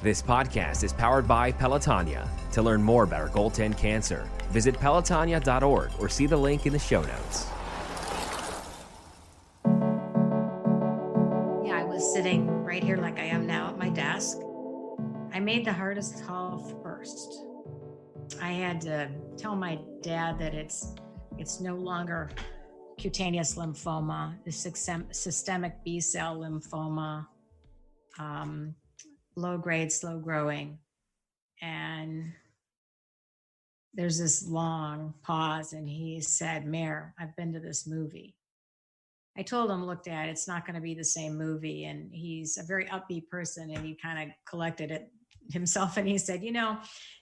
This podcast is powered by Pelotonia. To learn more about our goaltend cancer, visit pelotonia.org or see the link in the show notes. Yeah, I was sitting right here like I am now at my desk. I made the hardest call first. I had to tell my dad that it's no longer cutaneous lymphoma, it's systemic Bcell lymphoma, low grade, slow growing. And there's this long pause, and he said, "Mare, I've been to this movie." I told him, "Look, Dad, it's not going to be the same movie." And he's a very upbeat person, and he kind of collected it himself. And he said,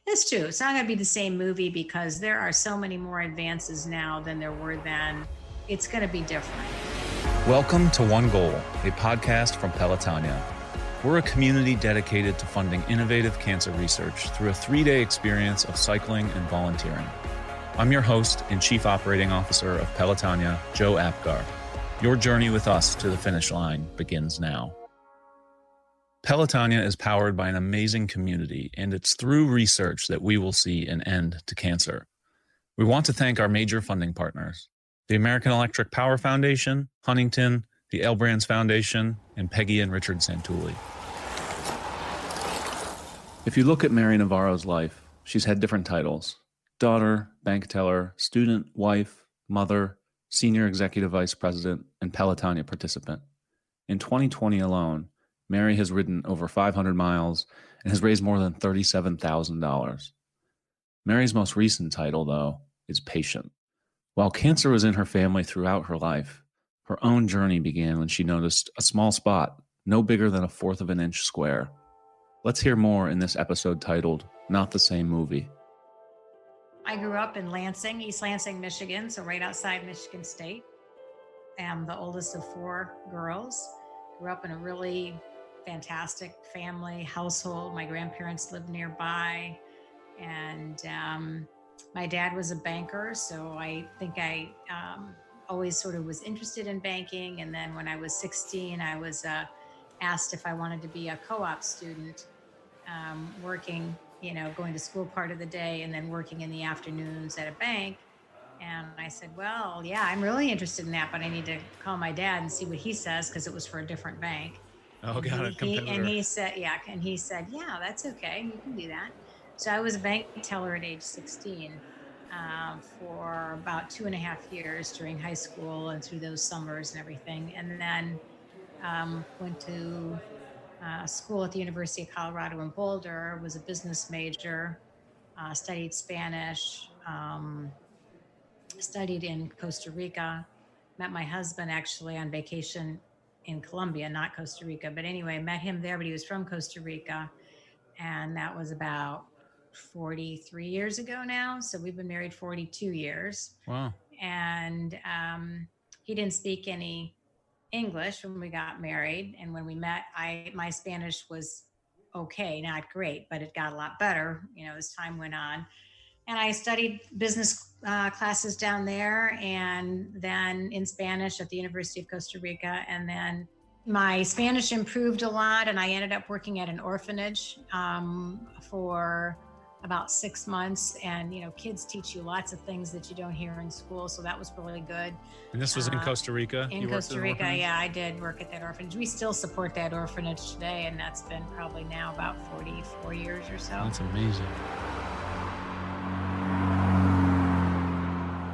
"It's true. It's not going to be the same movie because there are so many more advances now than there were then. It's going to be different." Welcome to One Goal, a podcast from Pelotonia. We're a community dedicated to funding innovative cancer research through a 3-day experience of cycling and volunteering. I'm your host and Chief Operating Officer of Pelotonia, Joe Apgar. Your journey with us to the finish line begins now. Pelotonia is powered by an amazing community, and it's through research that we will see an end to cancer. We want to thank our major funding partners, the American Electric Power Foundation, Huntington, the L Brands Foundation, and Peggy and Richard Santulli. If you look at Mary Navarro's life, she's had different titles: daughter, bank teller, student, wife, mother, senior executive vice president, and Pelotonia participant. In 2020 alone, Mary has ridden over 500 miles and has raised more than $37,000. Mary's most recent title, though, is patient. While cancer was in her family throughout her life, her own journey began when she noticed a small spot, no bigger than 1/4 of an inch square. Let's hear more in this episode titled, Not the Same Movie. I grew up in Lansing, East Lansing, Michigan, so right outside Michigan State. I'm the oldest of 4 girls. Grew up in a really fantastic family household. My grandparents lived nearby, and my dad was a banker, so I think I always sort of was interested in banking. And then when I was 16, I was asked if I wanted to be a co-op student, working, going to school part of the day and then working in the afternoons at a bank. And I said, well, yeah, I'm really interested in that, but I need to call my dad and see what he says, because it was for a different bank. Oh, got it. And he said, yeah, that's okay. You can do that. So I was a bank teller at age 16 for about 2.5 years during high school and through those summers and everything. And then went to school at the University of Colorado in Boulder, was a business major, studied Spanish, studied in Costa Rica, met my husband actually on vacation in Colombia, not Costa Rica. But anyway, met him there, but he was from Costa Rica. And that was about 43 years ago now. So we've been married 42 years. Wow. And he didn't speak any English when we got married. And when we met, my Spanish was okay, not great, but it got a lot better, as time went on. And I studied business classes down there, and then in Spanish at the University of Costa Rica. And then my Spanish improved a lot, and I ended up working at an orphanage for about 6 months. And, kids teach you lots of things that you don't hear in school. So that was really good. And this was in Costa Rica? In Costa Rica, yeah, I did work at that orphanage. We still support that orphanage today, and that's been probably now about 44 years or so. That's amazing.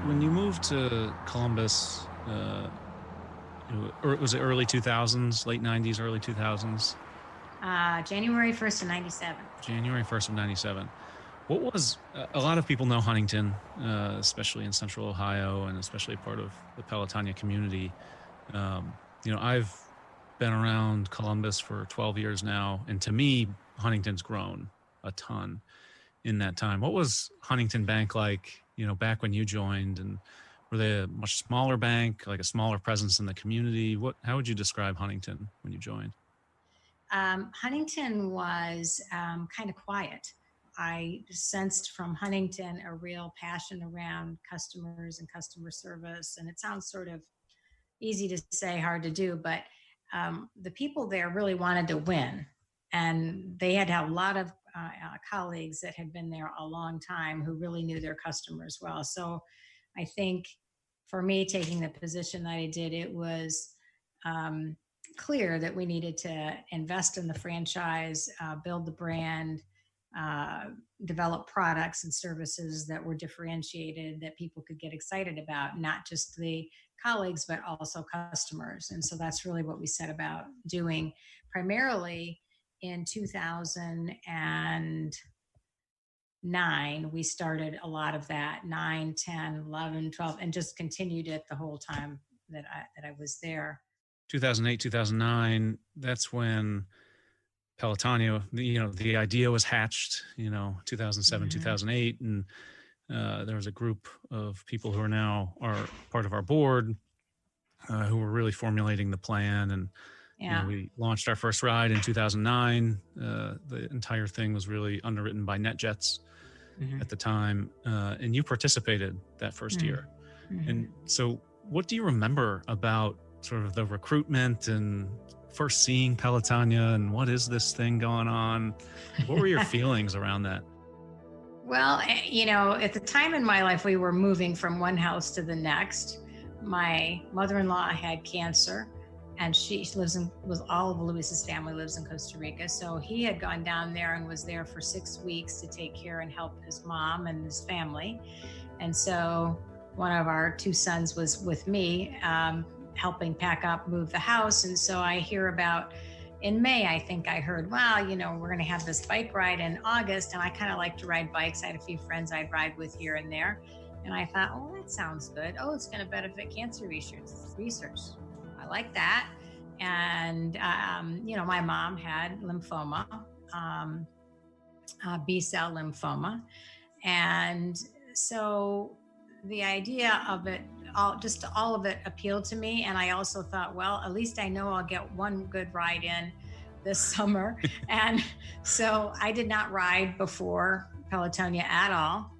When you moved to Columbus, or was it early 2000s, late 90s, early 2000s? January 1st of 97. January 1st of 97. What was, a lot of people know Huntington, especially in Central Ohio, and especially part of the Pelotonia community. I've been around Columbus for 12 years now, and to me, Huntington's grown a ton in that time. What was Huntington Bank like, back when you joined? And were they a much smaller bank, like a smaller presence in the community? How would you describe Huntington when you joined? Huntington was kind of quiet. I sensed from Huntington a real passion around customers and customer service. And it sounds sort of easy to say, hard to do, but the people there really wanted to win. And they had to have a lot of colleagues that had been there a long time who really knew their customers well. So I think for me, taking the position that I did, it was clear that we needed to invest in the franchise, build the brand, develop products and services that were differentiated, that people could get excited about, not just the colleagues, but also customers. And so that's really what we set about doing. Primarily in 2009, we started a lot of that, 9, 10, 11, 12, and just continued it the whole time that I was there. 2008, 2009, that's when Pelotonia, the idea was hatched, 2007, 2008. And there was a group of people who are now part of our board who were really formulating the plan. And we launched our first ride in 2009. The entire thing was really underwritten by NetJets at the time. And you participated that first year. And so what do you remember about sort of the recruitment and first seeing Pelotonia and what is this thing going on? What were your feelings around that? Well, at the time in my life, we were moving from one house to the next. My mother-in-law had cancer, and all of Luis's family lives in Costa Rica. So he had gone down there and was there for 6 weeks to take care and help his mom and his family. And so one of our 2 sons was with me, helping pack up, move the house. And so I hear about, in May, I think I heard, we're going to have this bike ride in August. And I kind of like to ride bikes. I had a few friends I'd ride with here and there. And I thought, that sounds good. It's going to benefit cancer research. I like that. And, my mom had lymphoma, Bcell lymphoma. And so the idea of it, all of it appealed to me. And I also thought, at least I know I'll get one good ride in this summer. And so I did not ride before Pelotonia at all.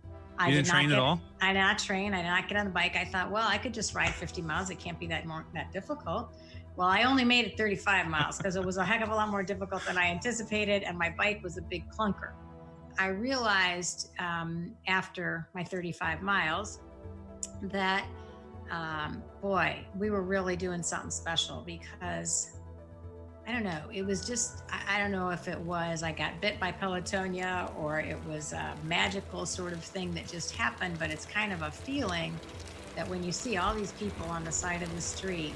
You didn't train at all? I did not train. I did not get on the bike. I thought, I could just ride 50 miles. It can't be that difficult. Well, I only made it 35 miles because it was a heck of a lot more difficult than I anticipated. And my bike was a big clunker. I realized after my 35 miles that, we were really doing something special, because I don't know, it was just, I don't know if it was I got bit by Pelotonia or it was a magical sort of thing that just happened, but it's kind of a feeling that when you see all these people on the side of the street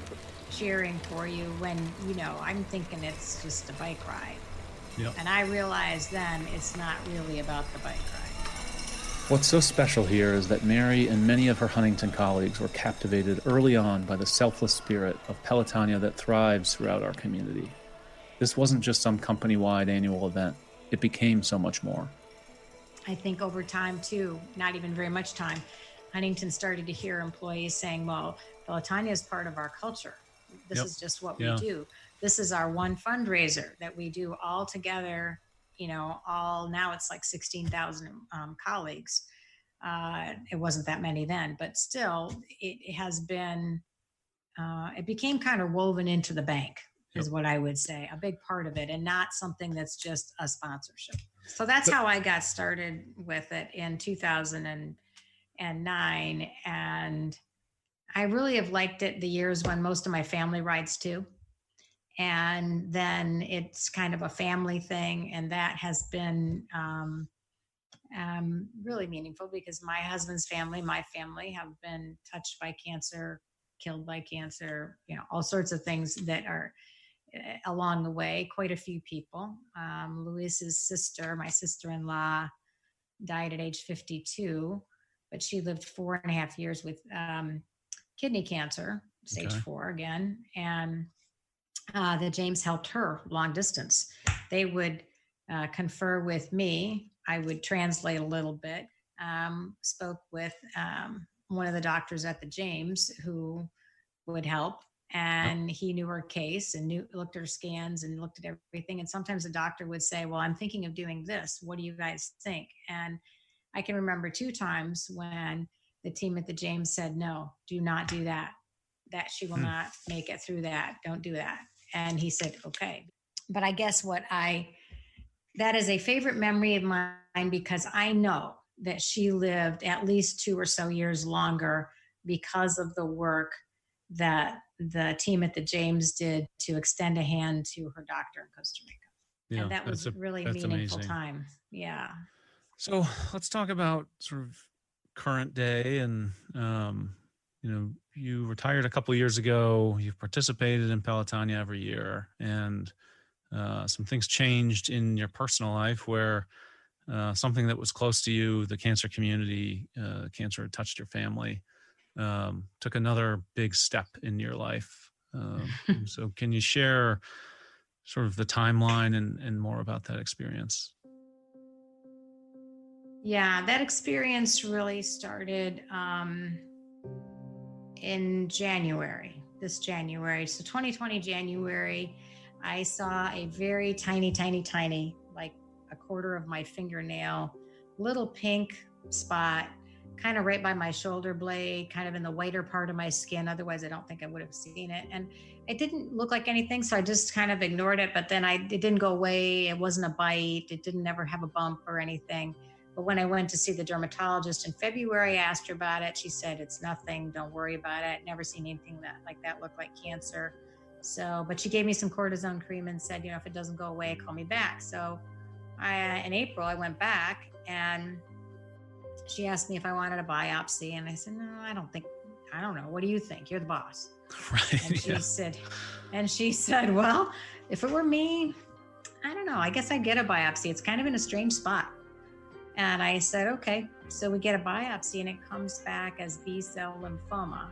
cheering for you, when, I'm thinking it's just a bike ride. Yep. And I realized then it's not really about the bike ride. What's so special here is that Mary and many of her Huntington colleagues were captivated early on by the selfless spirit of Pelotonia that thrives throughout our community. This wasn't just some company-wide annual event. It became so much more. I think over time, too, not even very much time, Huntington started to hear employees saying, Pelotonia is part of our culture. This is just what we do. This is our one fundraiser that we do all together. Now it's like 16,000 colleagues. It wasn't that many then, but still it has been, it became kind of woven into the bank is what I would say, a big part of it, and not something that's just a sponsorship. So that's how I got started with it in 2009. And I really have liked it the years when most of my family rides too. And then it's kind of a family thing. And that has been really meaningful, because my husband's family, my family, have been touched by cancer, killed by cancer, all sorts of things that are along the way. Quite a few people. Luis's sister, my sister-in-law, died at age 52, but she lived 4.5 years with kidney cancer, stage 4 again. And the James helped her long distance. They would confer with me. I would translate a little bit, spoke with one of the doctors at the James who would help. And he knew her case and looked at her scans and looked at everything. And sometimes the doctor would say, I'm thinking of doing this. What do you guys think? And I can remember 2 times when the team at the James said, no, do not do that. That she will not make it through that. Don't do that. And he said, okay. But I guess what I That is a favorite memory of mine because I know that she lived at least 2 or so years longer because of the work that the team at the James did to extend a hand to her doctor in Costa Rica. Yeah, And that was really that's meaningful amazing. time. Yeah. So let's talk about sort of current day. And you retired a couple of years ago. You've participated in Pelotonia every year, and some things changed in your personal life where something that was close to you, the cancer community, cancer had touched your family, took another big step in your life. So can you share sort of the timeline and more about that experience? Yeah, that experience really started in January, this January. So 2020 January, I saw a very tiny, like a quarter of my fingernail, little pink spot, kind of right by my shoulder blade, kind of in the whiter part of my skin. Otherwise, I don't think I would have seen it. And it didn't look like anything, so I just kind of ignored it. But then it didn't go away. It wasn't a bite. It didn't ever have a bump or anything. But when I went to see the dermatologist in February, I asked her about it. She said, it's nothing. Don't worry about it. Never seen anything like that look like cancer. So, but she gave me some cortisone cream and said, if it doesn't go away, call me back. So in April, I went back and she asked me if I wanted a biopsy. And I said, no, I don't know. What do you think? You're the boss. Right. And she said, well, if it were me, I don't know. I guess I'd get a biopsy. It's kind of in a strange spot. And I said, okay. So we get a biopsy and it comes back as Bcell lymphoma,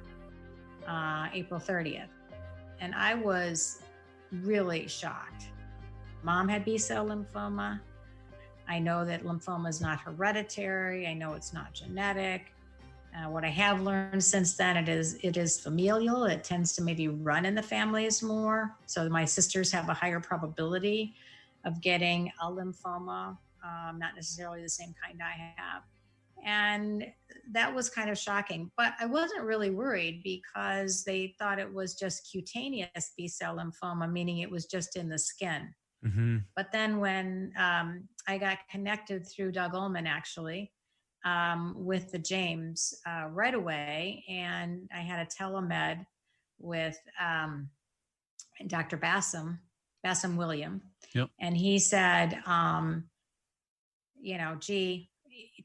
April 30th. And I was really shocked. Mom had Bcell lymphoma. I know that lymphoma is not hereditary. I know it's not genetic. What I have learned since then, it is familial. It tends to maybe run in the families more. So my sisters have a higher probability of getting a lymphoma, not necessarily the same kind I have. And that was kind of shocking, but I wasn't really worried because they thought it was just cutaneous B-cell lymphoma, meaning it was just in the skin. Mm-hmm. But then when I got connected through Doug Ullman, actually, with the James right away, and I had a telemed with Dr. Bassam William. Yep. And he said, gee,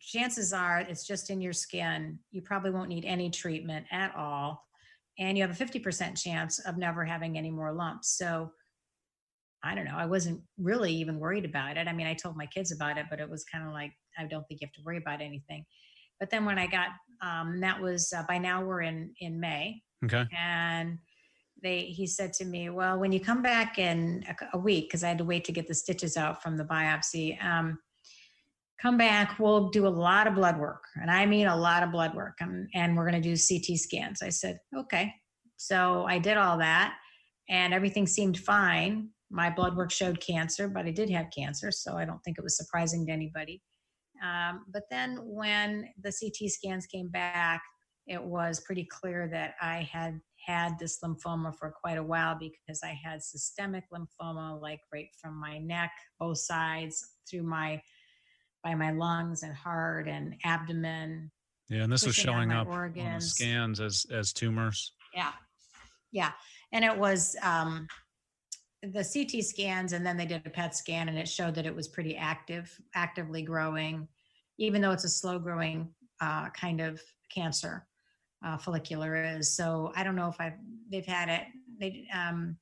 chances are it's just in your skin. You probably won't need any treatment at all. And you have a 50% chance of never having any more lumps. So I don't know. I wasn't really even worried about it. I mean, I told my kids about it, but it was kind of like, I don't think you have to worry about anything. But then when I got, that was, by now we're in May. Okay. And he said to me, well, when you come back in a week, because I had to wait to get the stitches out from the biopsy, come back, we'll do a lot of blood work. And I mean a lot of blood work. And we're going to do CT scans. I said, okay. So I did all that and everything seemed fine. My blood work showed cancer, but I did have cancer. So I don't think it was surprising to anybody. But then when the CT scans came back, it was pretty clear that I had this lymphoma for quite a while because I had systemic lymphoma, like right from my neck, both sides, by my lungs and heart and abdomen. Yeah, and this was showing up organs. on the scans as tumors. Yeah. And it was the CT scans, and then they did a PET scan, and it showed that it was pretty actively growing, even though it's a slow growing kind of cancer. Follicular is. So I don't know if they've had it.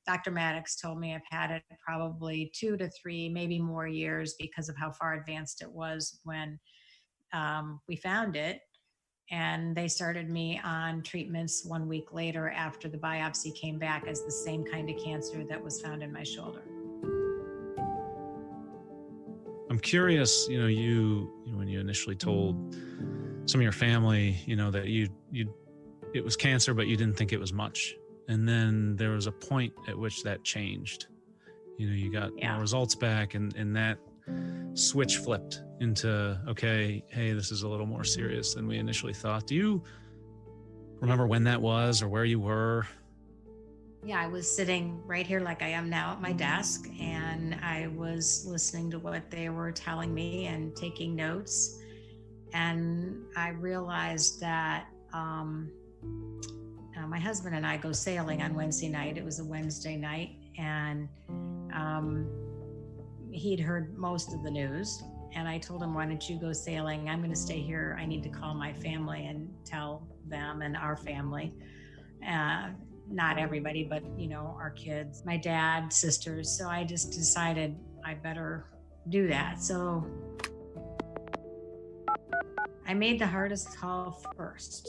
Dr. Maddox told me I've had it probably 2 to 3, maybe more years because of how far advanced it was when we found it. And they started me on treatments 1 week later after the biopsy came back as the same kind of cancer that was found in my shoulder. I'm curious, you when you initially told some of your family, that it was cancer, but you didn't think it was much. And then there was a point at which that changed. You got more results back and that switch flipped into, okay, hey, this is a little more serious than we initially thought. Do you remember when that was or where you were? Yeah, I was sitting right here like I am now at my desk, and I was listening to what they were telling me and taking notes. And I realized that my husband and I go sailing on Wednesday night. It was a Wednesday night, and he'd heard most of the news. And I told him, why don't you go sailing? I'm going to stay here. I need to call my family and tell them and our family. Not everybody, but, our kids, my dad, sisters. So I just decided I better do that. So I made the hardest call first.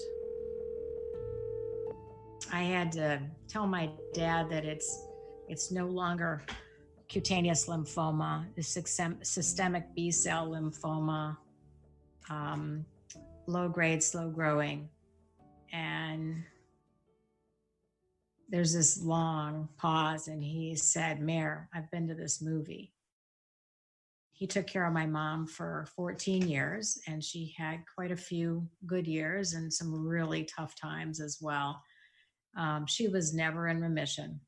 I had to tell my dad that it's no longer cutaneous lymphoma, the systemic Bcell lymphoma, low grade, slow growing. And there's this long pause, and he said, Mare, I've been to this movie. He took care of my mom for 14 years, and she had quite a few good years and some really tough times as well. She was never in remission.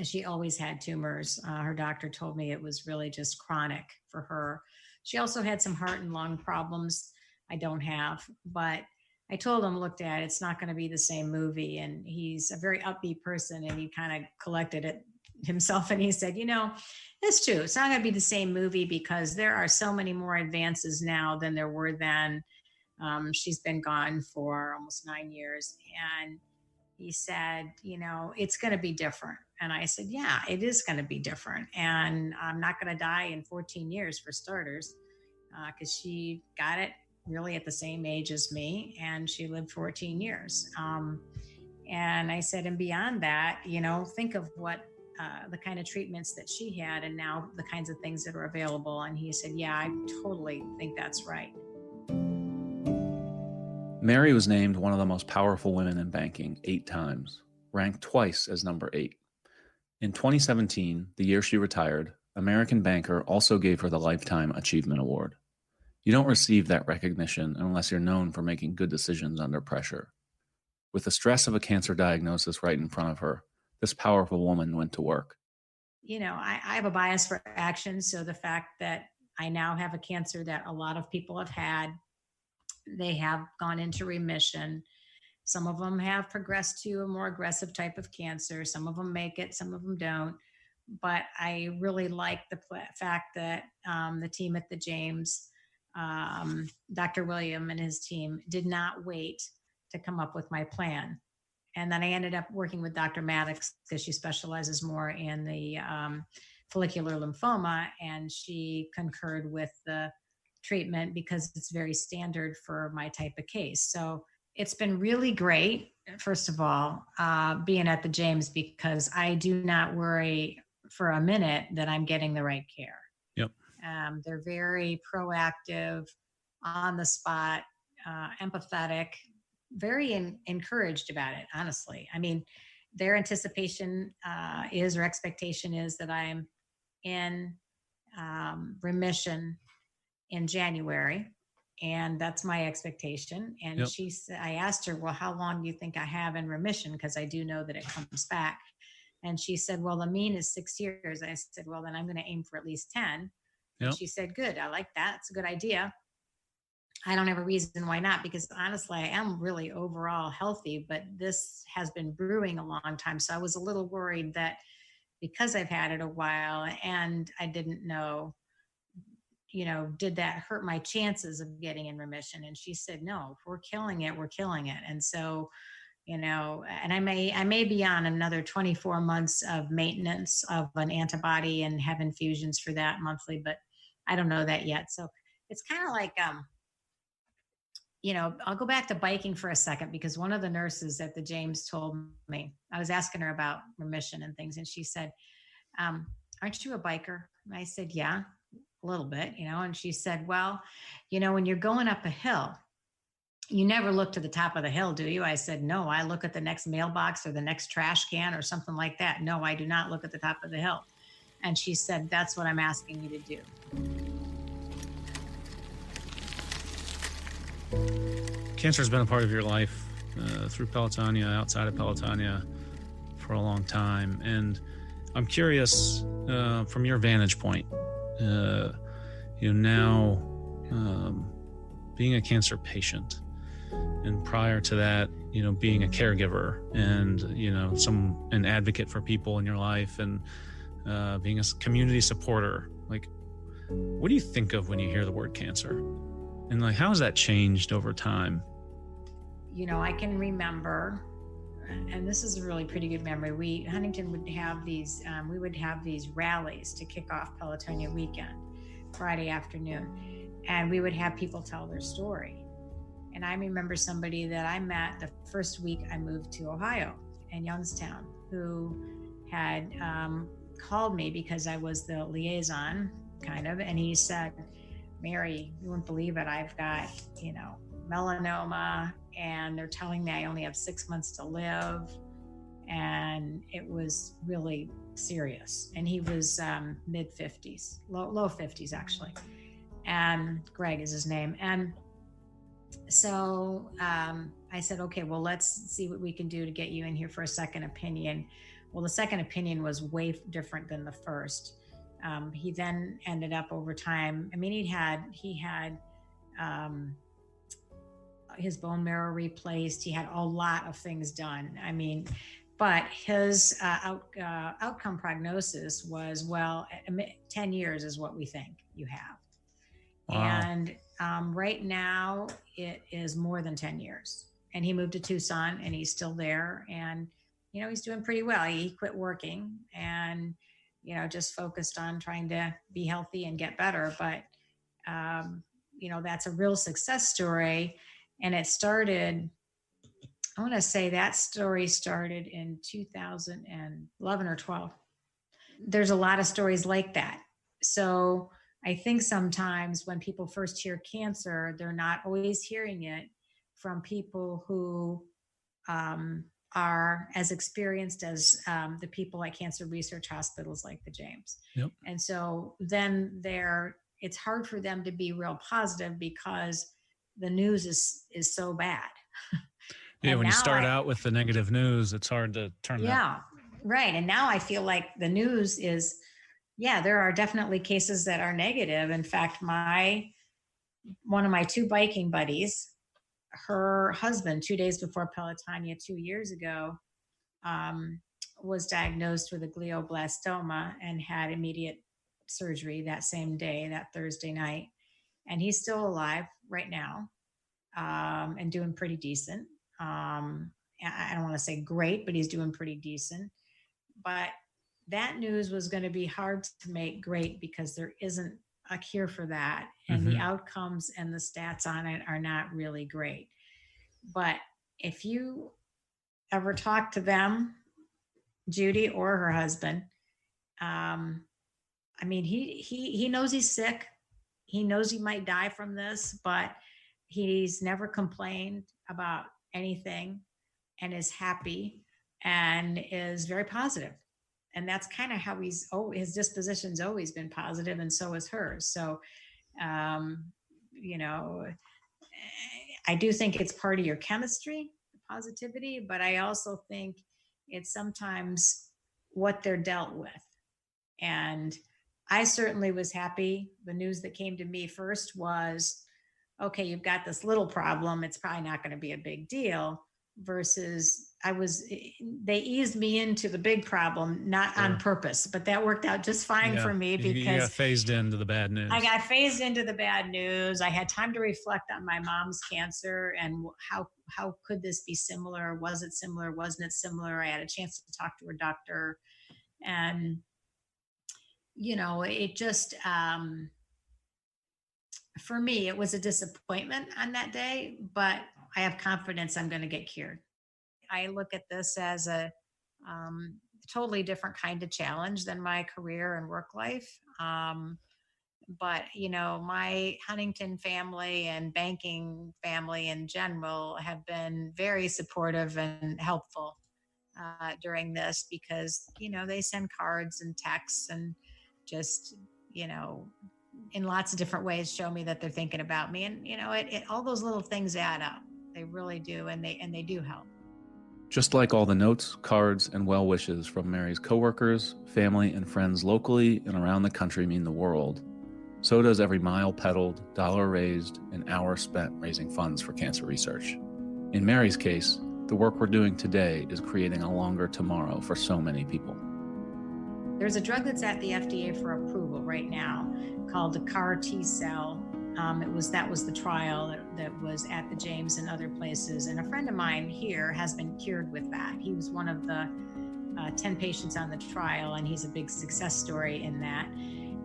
She always had tumors. Her doctor told me it was really just chronic for her. She also had some heart and lung problems I don't have, but I told him, look, Dad, it's not going to be the same movie. And he's a very upbeat person, and he kind of collected it himself. And he said, it's true. It's not going to be the same movie because there are so many more advances now than there were then. She's been gone for almost 9 years. And he said, it's going to be different. And I said, yeah, it is going to be different. And I'm not going to die in 14 years for starters, because she got it really at the same age as me, and she lived 14 years. And I said, and beyond that, think of what the kind of treatments that she had and now the kinds of things that are available. And he said, yeah, I totally think that's right. Mary was named one of the most powerful women in banking 8 times, ranked twice as number 8. In 2017, the year she retired, American Banker also gave her the Lifetime Achievement Award. You don't receive that recognition unless you're known for making good decisions under pressure. With the stress of a cancer diagnosis right in front of her, this powerful woman went to work. I have a bias for action. So the fact that I now have a cancer that a lot of people have had, they have gone into remission. Some of them have progressed to a more aggressive type of cancer. Some of them make it, some of them don't. But I really like the fact that the team at the James, Dr. William and his team, did not wait to come up with my plan. And then I ended up working with Dr. Maddox because she specializes more in the follicular lymphoma, and she concurred with the treatment because it's very standard for my type of case. So it's been really great, first of all, being at the James, because I do not worry for a minute that I'm getting the right care. Yep. They're very proactive, on the spot, empathetic, very encouraged about it, honestly. I mean, their anticipation or expectation is that I'm in remission in January, and that's my expectation. And Yep. I asked her, well, how long do you think I have in remission? Because I do know that it comes back. And she said, well, the mean is 6 years. I said, well, then I'm going to aim for at least 10. Yep. And she said, good. I like that. It's a good idea. I don't have a reason why not, because honestly, I am really overall healthy, but this has been brewing a long time. So I was a little worried that because I've had it a while and I didn't know, did that hurt my chances of getting in remission? And she said, no, if we're killing it, we're killing it. And so, and I may be on another 24 months of maintenance of an antibody and have infusions for that monthly, but I don't know that yet. So it's kind of like, I'll go back to biking for a second, because one of the nurses at the James told me, I was asking her about remission and things, and she said, aren't you a biker? And I said, yeah, a little bit, and she said, well, when you're going up a hill, you never look to the top of the hill, do you? I said, no, I look at the next mailbox or the next trash can or something like that. No, I do not look at the top of the hill. And she said, that's what I'm asking you to do. Cancer has been a part of your life through Pelotonia, outside of Pelotonia, for a long time. And I'm curious, from your vantage point, now being a cancer patient, and prior to that, being a caregiver and, an advocate for people in your life, and being a community supporter. Like, what do you think of when you hear the word cancer? And like, how has that changed over time? I can remember, and this is a really pretty good memory. Huntington would have these, we would have these rallies to kick off Pelotonia weekend, Friday afternoon. And we would have people tell their story. And I remember somebody that I met the first week I moved to Ohio in Youngstown, who had called me because I was the liaison, kind of. And he said, Mary, you wouldn't believe it. I've got, melanoma, and they're telling me I only have 6 months to live. And it was really serious. And he was mid 50s, low 50s, actually. And Greg is his name. And so I said, okay, well, let's see what we can do to get you in here for a second opinion. Well, the second opinion was way different than the first. He then ended up over time. I mean, he had his bone marrow replaced. He had a lot of things done. I mean, but his outcome prognosis was, 10 years is what we think you have. Wow. And right now it is more than 10 years. And he moved to Tucson, and he's still there. And, he's doing pretty well. He quit working and, just focused on trying to be healthy and get better. But, that's a real success story. And it started, I want to say that story started in 2011 or 12. There's a lot of stories like that. So I think sometimes when people first hear cancer, they're not always hearing it from people who are as experienced as the people at cancer research hospitals like the James. Yep. And so then it's hard for them to be real positive because the news is so bad. Yeah, when you start out with the negative news, it's hard to turn that. Yeah, right. And now I feel like the news is, there are definitely cases that are negative. In fact, one of my two biking buddies, her husband, 2 days before Pelotonia 2 years ago, was diagnosed with a glioblastoma and had immediate surgery that same day, that Thursday night. And he's still alive right now, and doing pretty decent. I don't want to say great, but he's doing pretty decent. But that news was going to be hard to make great because there isn't a cure for that. And the outcomes and the stats on it are not really great. But if you ever talk to them, Judy or her husband, he knows he's sick. He knows he might die from this, but he's never complained about anything and is happy and is very positive. And that's kind of how his disposition's always been positive, and so is hers. So, I do think it's part of your chemistry, positivity, but I also think it's sometimes what they're dealt with. And I certainly was happy. The news that came to me first was, okay, you've got this little problem. It's probably not going to be a big deal, versus they eased me into the big problem, not on purpose, but that worked out just fine for me because you got phased into the bad news. I got phased into the bad news. I had time to reflect on my mom's cancer and how could this be similar? Was it similar? Wasn't it similar? I had a chance to talk to her doctor, and it just, for me, it was a disappointment on that day, but I have confidence I'm going to get cured. I look at this as a totally different kind of challenge than my career and work life. But, my Huntington family and banking family in general have been very supportive and helpful during this because, they send cards and texts and just, in lots of different ways show me that they're thinking about me. And, all those little things add up. They really do. And they do help. Just like all the notes, cards, and well wishes from Mary's coworkers, family, and friends locally and around the country mean the world, so does every mile pedaled, dollar raised, and hour spent raising funds for cancer research. In Mary's case, the work we're doing today is creating a longer tomorrow for so many people. There's a drug that's at the FDA for approval right now called the CAR T-cell. That was the trial that was at the James and other places. And a friend of mine here has been cured with that. He was one of the 10 patients on the trial, and he's a big success story in that.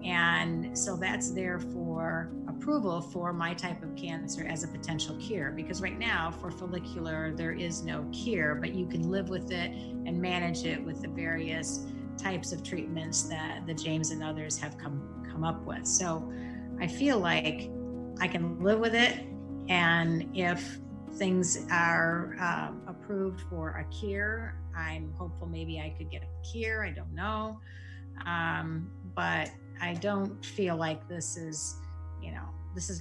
And so that's there for approval for my type of cancer as a potential cure, because right now for follicular, there is no cure, but you can live with it and manage it with the various types of treatments that the James and others have come up with. So I feel like I can live with it. And if things are approved for a cure, I'm hopeful maybe I could get a cure. I don't know. But I don't feel like this is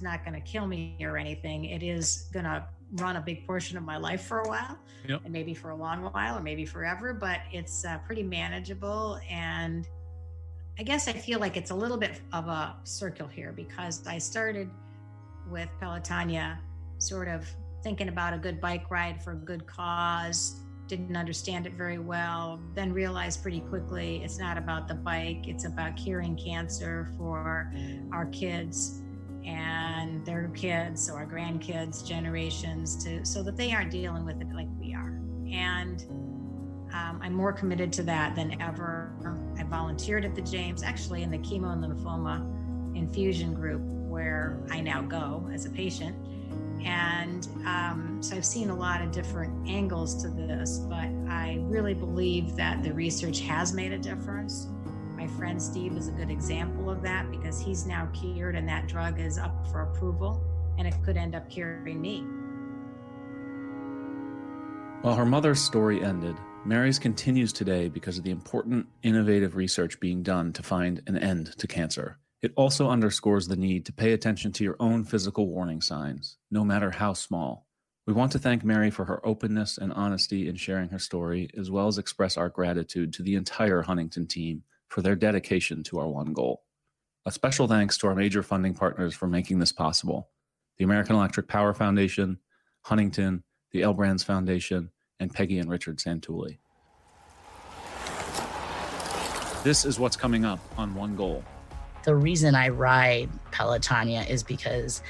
not going to kill me or anything. It is going to run a big portion of my life for a while, Yep. and maybe for a long while, or maybe forever, but it's pretty manageable. And I guess I feel like it's a little bit of a circle here, because I started with Pelotonia sort of thinking about a good bike ride for a good cause, didn't understand it very well, then realized pretty quickly it's not about the bike, it's about curing cancer for our kids and their kids or our grandkids, generations, so that they aren't dealing with it like we are. And I'm more committed to that than ever. I volunteered at the James, actually in the chemo and lymphoma infusion group, where I now go as a patient. And so I've seen a lot of different angles to this, but I really believe that the research has made a difference. My friend Steve is a good example of that, because he's now cured and that drug is up for approval, and it could end up curing me. While her mother's story ended, Mary's continues today because of the important, innovative research being done to find an end to cancer. It also underscores the need to pay attention to your own physical warning signs, no matter how small. We want to thank Mary for her openness and honesty in sharing her story, as well as express our gratitude to the entire Huntington team for their dedication to our one goal. A special thanks to our major funding partners for making this possible: the American Electric Power Foundation, Huntington, the L Brands Foundation, and Peggy and Richard Santulli. This is what's coming up on One Goal. The reason I ride Pelotonia is because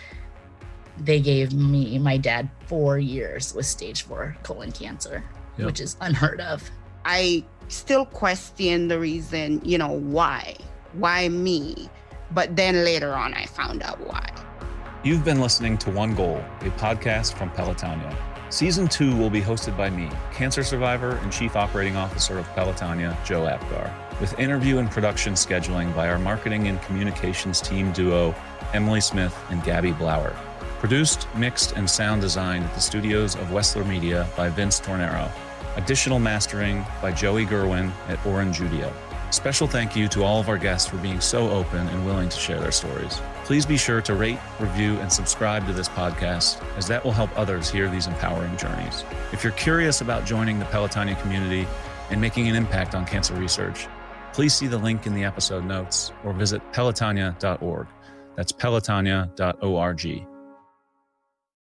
they gave my dad 4 years with stage 4 colon cancer, which is unheard of. I still question the reason, why me? But then later on, I found out why. You've been listening to One Goal, a podcast from Pelotonia. Season 2 will be hosted by me, cancer survivor and chief operating officer of Pelotonia, Joe Apgar, with interview and production scheduling by our marketing and communications team duo, Emily Smith and Gabby Blauer. Produced, mixed, and sound designed at the studios of Wessler Media by Vince Tornero. Additional mastering by Joey Gerwin at Orange Judio. Special thank you to all of our guests for being so open and willing to share their stories. Please be sure to rate, review, and subscribe to this podcast, as that will help others hear these empowering journeys. If you're curious about joining the Pelotonia community and making an impact on cancer research, please see the link in the episode notes or visit pelotonia.org. That's pelotonia.org.